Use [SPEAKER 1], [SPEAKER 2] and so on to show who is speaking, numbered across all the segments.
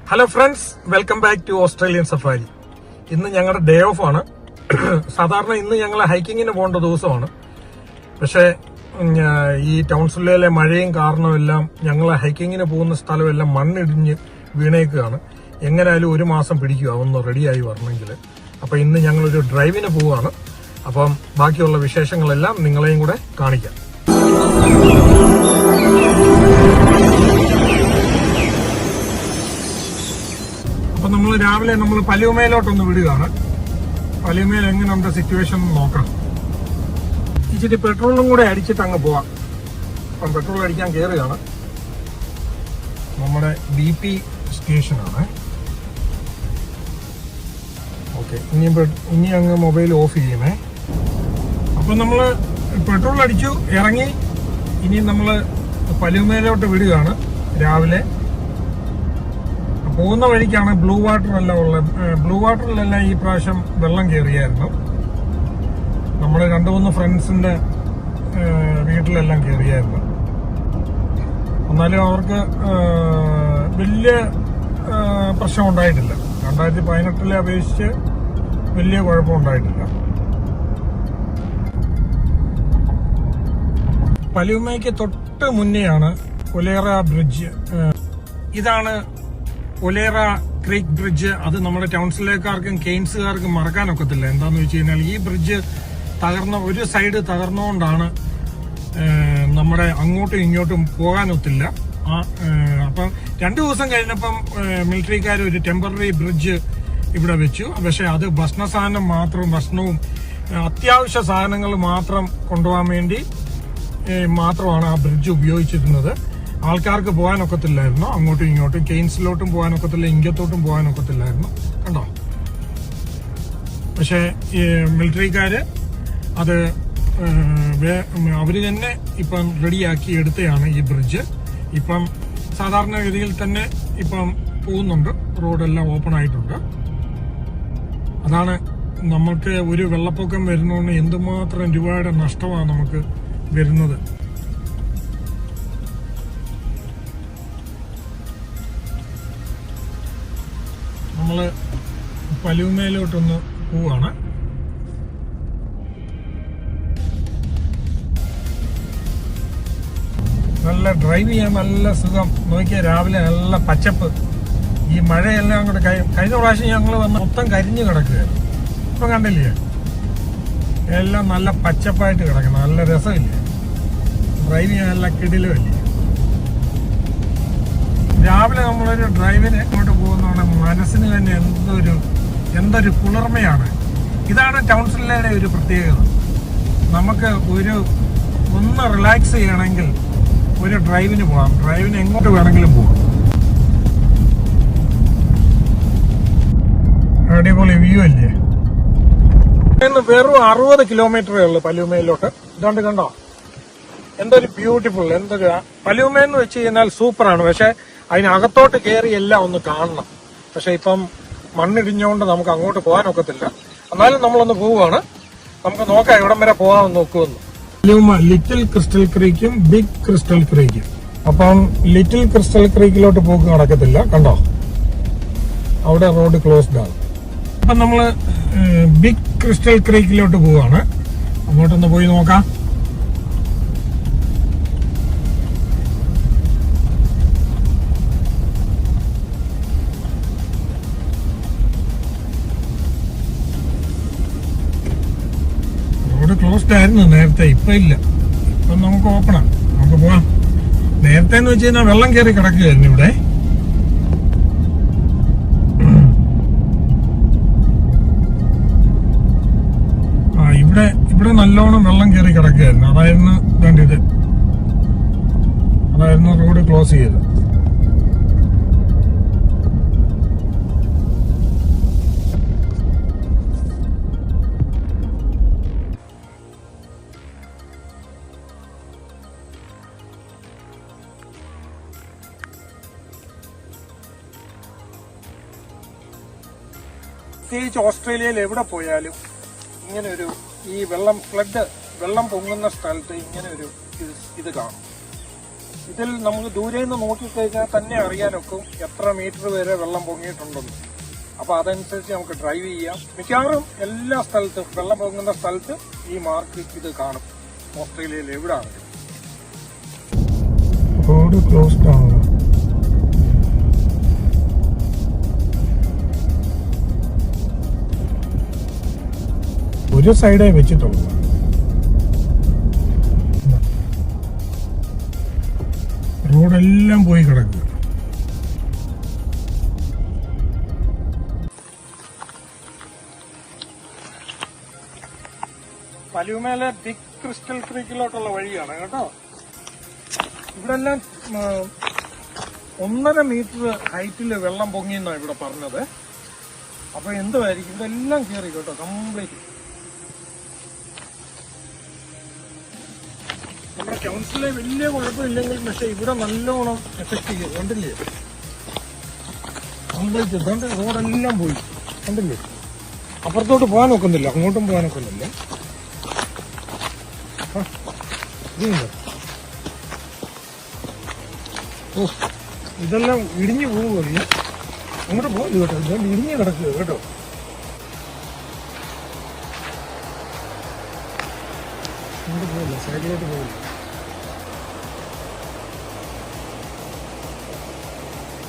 [SPEAKER 1] Hello friends, welcome back to Australian safari. ഇന്ന് ഞങ്ങളുടെ day of ആണ്. സാധാരണ ഇന്ന് ഞങ്ങൾ ഹൈക്കിങ്ങിന് പോകേണ്ട ദിവസമാണ്. പക്ഷേ ഈ ടൗൺസിലെ മഴയും കാരണമെല്ലാം ഞങ്ങൾ ഹൈക്കിങ്ങിന് പോകുന്ന സ്ഥലമെല്ലാം മണ്ണിടിഞ്ഞ് വീണേക്കുകയാണ്. എങ്ങനെയായാലും ഒരു മാസം പിടിക്കുക ഒന്ന് റെഡിയായി വരണമെങ്കിൽ. അപ്പം ഇന്ന് ഞങ്ങളൊരു ഡ്രൈവിന് പോവുകയാണ്. അപ്പം ബാക്കിയുള്ള വിശേഷങ്ങളെല്ലാം നിങ്ങളെയും കൂടെ കാണിക്കാം. അപ്പൊ നമ്മൾ രാവിലെ പലിയുമയിലോട്ടൊന്ന് വിടുകയാണ്. പലിയുമയിൽ എങ്ങനെയുണ്ട് സിറ്റുവേഷൻ നോക്കാം. ഇച്ചിരി പെട്രോളും കൂടെ അടിച്ചിട്ട് അങ്ങ് പോവാം. അപ്പം പെട്രോൾ അടിക്കാൻ കയറുകയാണ്. നമ്മുടെ BP സ്റ്റേഷനാണ്. ഓക്കെ, ഇനി അങ്ങ് മൊബൈൽ ഓഫ് ചെയ്യണേ. അപ്പം നമ്മൾ പെട്രോൾ അടിച്ചു ഇറങ്ങി. ഇനി നമ്മൾ പലിയുമയിലോട്ട് വിടുകയാണ് രാവിലെ. പോകുന്ന വഴിക്കാണ് ബ്ലൂ വാട്ടറെല്ലാം ഉള്ളത്. ബ്ലൂ വാട്ടറിലെല്ലാം ഈ പ്രാവശ്യം വെള്ളം കയറിയായിരുന്നു. നമ്മൾ 2-3 ഫ്രണ്ട്സിന്റെ വീട്ടിലെല്ലാം കയറിയായിരുന്നു. എന്നാലും അവർക്ക് വലിയ പ്രശ്നം ഉണ്ടായിട്ടില്ല. 2018 അപേക്ഷിച്ച് വലിയ കുഴപ്പമുണ്ടായിട്ടില്ല. പലിയുമയ്ക്ക് തൊട്ട് മുന്നെയാണ് ഒലേറ ബ്രിഡ്ജ്. ഇതാണ് ഒലേറ ക്രീക്ക് ബ്രിഡ്ജ്. അത് നമ്മുടെ ടൗൺസിലേക്കാർക്കും കെയ്ൻസുകാർക്കും മറക്കാനൊക്കത്തില്ല. എന്താന്ന് വെച്ച് കഴിഞ്ഞാൽ ഈ ബ്രിഡ്ജ് ഒരു സൈഡ് തകർന്നുകൊണ്ടാണ് നമ്മുടെ അങ്ങോട്ടും ഇങ്ങോട്ടും പോകാനൊത്തില്ല. അപ്പം 2 ദിവസം കഴിഞ്ഞപ്പം മിലിറ്ററിക്കാർ ഒരു ടെമ്പററി ബ്രിഡ്ജ് ഇവിടെ വെച്ചു. പക്ഷെ അത് ഭക്ഷണവും അത്യാവശ്യ സാധനങ്ങൾ മാത്രം കൊണ്ടുപോകാൻ വേണ്ടി മാത്രമാണ് ആ ബ്രിഡ്ജ് ഉപയോഗിച്ചിരുന്നത്. ആൾക്കാർക്ക് പോകാനൊക്കത്തില്ലായിരുന്നു. അങ്ങോട്ടും ഇങ്ങോട്ടും കെയ്ൻസിലോട്ടും പോകാനൊക്കത്തില്ല, ഇങ്ങത്തോട്ടും പോകാനൊക്കത്തില്ലായിരുന്നു. കണ്ടോ? പക്ഷെ ഈ മിലിറ്ററിക്കാര് അത് അവര് തന്നെ ഇപ്പം റെഡിയാക്കി എടുത്തതാണ് ഈ ബ്രിഡ്ജ്. ഇപ്പം സാധാരണഗതിയിൽ തന്നെ ഇപ്പം പോകുന്നുണ്ട്. റോഡെല്ലാം ഓപ്പൺ ആയിട്ടുണ്ട്. അതാണ് നമുക്ക് ഒരു വെള്ളപ്പൊക്കം വരുന്നതുകൊണ്ട് എന്തുമാത്രം രൂപയുടെ നഷ്ടമാണ് നമുക്ക് വരുന്നത്. നമ്മള് പലിയുമയിലോട്ടൊന്ന് പോവാണ്. നല്ല ഡ്രൈവ് ചെയ്യാൻ നല്ല സുഖം. നോക്കിയാൽ രാവിലെ നല്ല പച്ചപ്പ്. ഈ മഴയെല്ലാം കൂടെ കഴിഞ്ഞ പ്രാവശ്യം ഞങ്ങൾ വന്ന് മൊത്തം കരിഞ്ഞു കിടക്കുകയായിരുന്നു. ഇപ്പം കണ്ടില്ലേ, എല്ലാം നല്ല പച്ചപ്പായിട്ട് കിടക്കണം. നല്ല രസമില്ലേ ഡ്രൈവ് ചെയ്യാൻ? നല്ല കിടിലുമില്ലേ? രാവിലെ നമ്മളൊരു ഡ്രൈവിന് അങ്ങോട്ട് പോകുന്നതാണ് മനസ്സിന് തന്നെ എന്തൊരു കുളിർമയാണ്. ഇതാണ് ടൗൺസിലയുടെ ഒരു പ്രത്യേകത. നമുക്ക് ഒന്ന് റിലാക്സ് ചെയ്യണമെങ്കിൽ ഒരു ഡ്രൈവിന് പോകാം. ഡ്രൈവിന് എങ്ങോട്ട് വേണമെങ്കിലും പോകാം. അടിപൊളി വ്യൂ അല്ലേ? വെറും 60 കിലോമീറ്ററേ ഉള്ളു പലിയുമയിലോട്ട്. ഇതുകൊണ്ട് കണ്ടോ എന്തൊരു ബ്യൂട്ടിഫുൾ, പലിയുമയെന്ന് വെച്ച് കഴിഞ്ഞാൽ സൂപ്പറാണ്. പക്ഷെ അതിനകത്തോട്ട് കയറി എല്ലാം ഒന്ന് കാണണം. പക്ഷെ ഇപ്പം മണ്ണിടിഞ്ഞുകൊണ്ട് നമുക്ക് അങ്ങോട്ട് പോകാനൊക്കത്തില്ല. എന്നാലും നമ്മളൊന്ന് പോവുകയാണ്. നമുക്ക് നോക്കാം എവിടം വരെ പോകാമെന്ന് നോക്കുമെന്ന്. ലിറ്റിൽ ക്രിസ്റ്റൽ ക്രീക്കും ബിഗ് ക്രിസ്റ്റൽ ക്രീക്കും. അപ്പം ലിറ്റിൽ ക്രിസ്റ്റൽ ക്രീക്കിലോട്ട് പോക്ക് നടക്കത്തില്ല. കണ്ടോ, അവിടെ റോഡ് ക്ലോസ്ഡ് ആണ്. അപ്പം നമ്മള് ബിഗ് ക്രിസ്റ്റൽ ക്രീക്കിലോട്ട് പോവാണ്. അങ്ങോട്ടൊന്ന് പോയി നോക്കാം. ക്ലോസ്ഡ് ആയിരുന്നു നേരത്തെ, ഇപ്പൊ ഇല്ല. ഇപ്പൊ നമുക്ക് ഓപ്പണാണ്, നമുക്ക് പോവാം. നേരത്തെ എന്ന് വെച്ച് കഴിഞ്ഞാൽ വെള്ളം കയറി കിടക്കുകയായിരുന്നു ഇവിടെ. ഇവിടെ നല്ലോണം വെള്ളം കയറി കിടക്കുകയായിരുന്നു. അതായിരുന്നു റോഡ് ക്ലോസ് ചെയ്തത്. പ്രത്യേകിച്ച് ഓസ്ട്രേലിയയിൽ എവിടെ പോയാലും ഇങ്ങനെ ഈ വെള്ളം പൊങ്ങുന്ന സ്ഥലത്ത് ഇങ്ങനെ ഇത് കാണും. ഇതിൽ നമുക്ക് ദൂരെ നിന്ന് നോക്കിക്കഴിഞ്ഞാൽ തന്നെ അറിയാനൊക്കും എത്ര മീറ്റർ വരെ വെള്ളം പൊങ്ങിയിട്ടുണ്ടെന്ന്. അപ്പൊ അതനുസരിച്ച് നമുക്ക് ഡ്രൈവ് ചെയ്യാം. മിക്കവാറും എല്ലാ സ്ഥലത്തും വെള്ളം പൊങ്ങുന്ന സ്ഥലത്ത് ഈ മാർക്ക് ഇത് കാണും. ഓസ്ട്രേലിയയിൽ എവിടെയാണ് റോഡ് ക്ലോസ്ഡ് ആണ്. ഒരു സൈഡേ വെച്ചിട്ടുള്ളൂ. റോഡെല്ലാം പോയി കിടക്കുക. പലുമേലെ ബിഗ് ക്രിസ്റ്റൽ ക്രീക്കിലോട്ടുള്ള വഴിയാണ് കേട്ടോ. ഇവിടെ എല്ലാം 1.5 മീറ്റർ ഹൈറ്റിൽ വെള്ളം പൊങ്ങിയെന്നാണ് ഇവിടെ പറഞ്ഞത്. അപ്പൊ എന്തുമായിരിക്കും ഇതെല്ലാം കയറി കേട്ടോ കംപ്ലീറ്റ്. നമ്മുടെ കൗൺസിലെ വലിയ കുഴപ്പമില്ലെങ്കിൽ പക്ഷെ ഇവിടെ നല്ലോണം എഫക്ട് ചെയ്യും. കണ്ടില്ലേ കംപ്ലീറ്റ് ഇതുകൊണ്ട് റോഡെല്ലാം പോയി. കണ്ടില്ലേ അപ്പുറത്തോട്ട് പോകാൻ ഒക്കുന്നില്ല, അങ്ങോട്ടും പോകാൻ ഒക്കുന്നില്ല. ഓ ഇതെല്ലാം ഇടിഞ്ഞു പോവുകയാണ്. അങ്ങോട്ട് പോകില്ല കേട്ടോ, ഇതുകൊണ്ട് ഇടിഞ്ഞു കിടക്കുക കേട്ടോ. അങ്ങോട്ട് പോകില്ല, സൈഡിലോട്ട് പോകില്ല.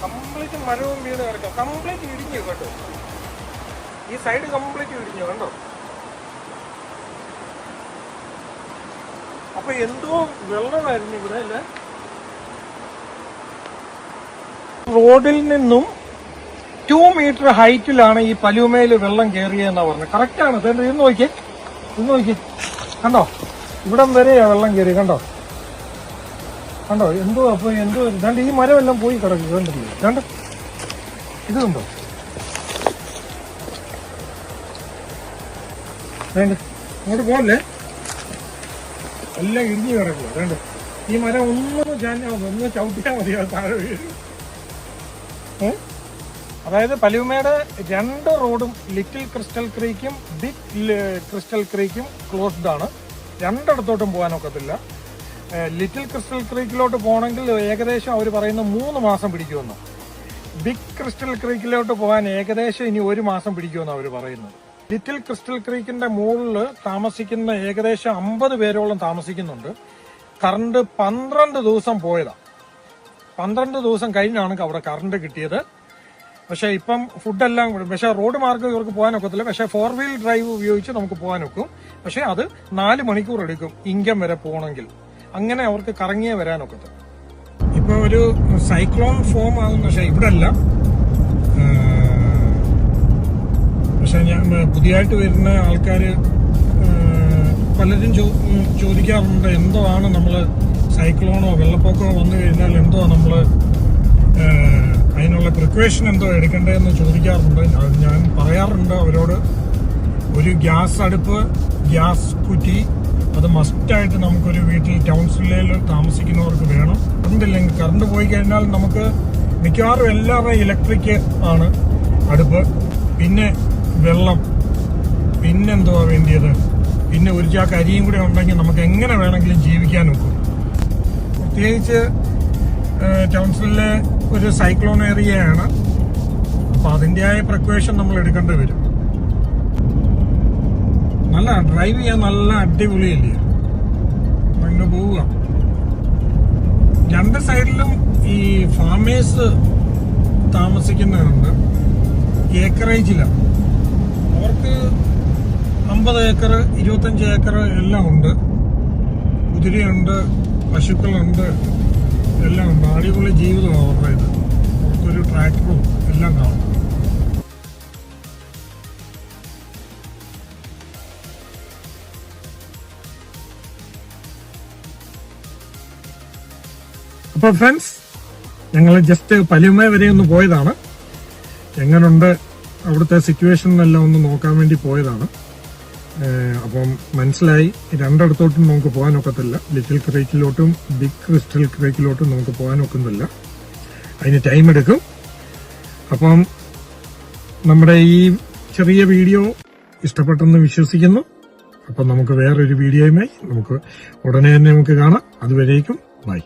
[SPEAKER 1] കംപ്ലീറ്റ് മരവും വീട് കിടക്കാം. കംപ്ലീറ്റ് ഇടിഞ്ഞു കേട്ടോ. ഈ സൈഡ് കംപ്ലീറ്റ് ഇടിഞ്ഞു കണ്ടോ. അപ്പൊ എന്തോ വെള്ളമായിരുന്നു ഇവിടെ അല്ലേ. റോഡിൽ നിന്നും 2 മീറ്റർ ഹൈറ്റിലാണ് ഈ പലുമേല് വെള്ളം കയറിയെന്നാ പറഞ്ഞത്. കറക്റ്റാണ്. ഇന്ന് നോക്കിയേ കണ്ടോ, ഇവിടം വരെയാ വെള്ളം കയറി. കണ്ടോ എന്തോ. അപ്പൊ എന്തോ രണ്ട് ഈ മരമെല്ലാം പോയി കിടക്കുക. കണ്ടില്ലേ രണ്ട് ഇത് കണ്ടോ. വേണ്ട അങ്ങോട്ട് പോകല്ലേ, എല്ലാം ഇടിഞ്ഞു കിടക്കുക. വേണ്ട ഈ മരം ഒന്ന് ചവിട്ടിയാൽ മതി, താഴെ വീഴും. അതായത് പലുമയുടെ 2 റോഡും ലിറ്റിൽ ക്രിസ്റ്റൽ ക്രീക്കും ബിഗ് ക്രിസ്റ്റൽ ക്രീക്കും ക്ലോസ്ഡ് ആണ്. 2 പോകാനൊക്കത്തില്ല. ലിറ്റിൽ ക്രിസ്റ്റൽ ക്രീക്കിലോട്ട് പോകണമെങ്കിൽ ഏകദേശം അവർ പറയുന്ന 3 മാസം പിടിക്കുമെന്ന്. ബിഗ് ക്രിസ്റ്റൽ ക്രീക്കിലോട്ട് പോകാൻ ഏകദേശം ഇനി 1 മാസം പിടിക്കുമെന്ന് അവർ പറയുന്നത്. ലിറ്റിൽ ക്രിസ്റ്റൽ ക്രീക്കിന്റെ മുകളിൽ താമസിക്കുന്ന ഏകദേശം 50 പേരോളം താമസിക്കുന്നുണ്ട്. കറണ്ട് 12 ദിവസം പോയതാണ്. 12 ദിവസം കഴിഞ്ഞാണ് അവിടെ കറണ്ട് കിട്ടിയത്. പക്ഷെ ഇപ്പം ഫുഡെല്ലാം, പക്ഷെ റോഡ് മാർഗ്ഗം ഇവർക്ക് പോകാനൊക്കത്തില്ല. പക്ഷെ 4 വീൽ ഡ്രൈവ് ഉപയോഗിച്ച് നമുക്ക് പോകാനൊക്കും. പക്ഷെ അത് 4 മണിക്കൂർ എടുക്കും ഇൻകം വരെ പോകണമെങ്കിൽ. അങ്ങനെ അവർക്ക് കറങ്ങിയേ വരാനൊക്കത്തില്ല. ഇപ്പൊ ഒരു സൈക്ലോൺ ഫോം ആകും, പക്ഷെ ഇവിടെ അല്ല. പക്ഷെ ഞാൻ പുതിയതായിട്ട് വരുന്ന ആൾക്കാര് പലരും ചോദിക്കാറുണ്ട്, എന്തോ ആണ് നമ്മള് സൈക്ലോണോ വെള്ളപ്പൊക്കമോ വന്നു കഴിഞ്ഞാൽ എന്തോ നമ്മള് അതിനുള്ള പ്രിക്കോഷൻ എന്തോ എടുക്കണ്ടേന്ന് ചോദിക്കാറുണ്ട്. ഞാൻ പറയാറുണ്ട് അവരോട്, ഒരു ഗ്യാസ് അടുപ്പ്, ഗ്യാസ് കുറ്റി അത് മസ്റ്റായിട്ട് നമുക്കൊരു വീട്ടിൽ ടൗൺസിൽ താമസിക്കുന്നവർക്ക് വേണം. കറണ്ടില്ലെങ്കിൽ കറണ്ട് പോയി കഴിഞ്ഞാൽ നമുക്ക് മിക്കവാറും എല്ലാവരുടെയും ഇലക്ട്രിക് ആണ് അടുപ്പ്. പിന്നെ വെള്ളം, പിന്നെന്തുവാ വേണ്ടിയത്, പിന്നെ ഒരു ചാക്ക് അരിയും കൂടെ ഉണ്ടെങ്കിൽ നമുക്ക് എങ്ങനെ വേണമെങ്കിലും ജീവിക്കാൻ ഒക്കും. പ്രത്യേകിച്ച് ടൗൺസിലെ ഒരു സൈക്ലോൺ ഏരിയയാണ്. അപ്പൊ അതിൻ്റെതായ പ്രിക്കോഷൻ നമ്മൾ എടുക്കേണ്ടി വരും. നല്ല ഡ്രൈവ് ചെയ്യാൻ നല്ല അടിപൊളിയല്ലേ, അങ്ങനെ പോവുക. 2 സൈഡിലും ഈ ഫാമേഴ്സ് താമസിക്കുന്നവരുണ്ട്. ഏക്കറേജിലാണ്. അവർക്ക് 50 ഏക്കർ 25 ഏക്കർ എല്ലാം ഉണ്ട്. കുതിരയുണ്ട്, പശുക്കളുണ്ട്, എല്ലാം ഉണ്ട്. അടിപൊളി ജീവിതമാണ് അവരുടെ ഇത്. അവർക്കൊരു ട്രാക്ടറും എല്ലാം കാണും. അപ്പൊ ഫ്രണ്ട്സ്, ഞങ്ങൾ ജസ്റ്റ് പലുമ വരെ ഒന്ന് പോയതാണ്. എങ്ങനുണ്ട് അവിടുത്തെ സിറ്റുവേഷൻ എല്ലാം ഒന്ന് നോക്കാൻ വേണ്ടി പോയതാണ്. അപ്പം മനസ്സിലായി, 2 നമുക്ക് പോകാനൊക്കത്തില്ല. ലിറ്റിൽ ക്രീക്കിലോട്ടും ബിഗ് ക്രിസ്റ്റൽ ക്രീക്കിലോട്ടും നമുക്ക് പോകാനൊക്കുന്നില്ല. അതിന് ടൈം എടുക്കും. അപ്പം നമ്മുടെ ഈ ചെറിയ വീഡിയോ ഇഷ്ടപ്പെട്ടെന്ന് വിശ്വസിക്കുന്നു. അപ്പം നമുക്ക് വേറൊരു വീഡിയോയുമായി നമുക്ക് ഉടനെ തന്നെ നമുക്ക് കാണാം. അതുവരേക്കും ബൈ.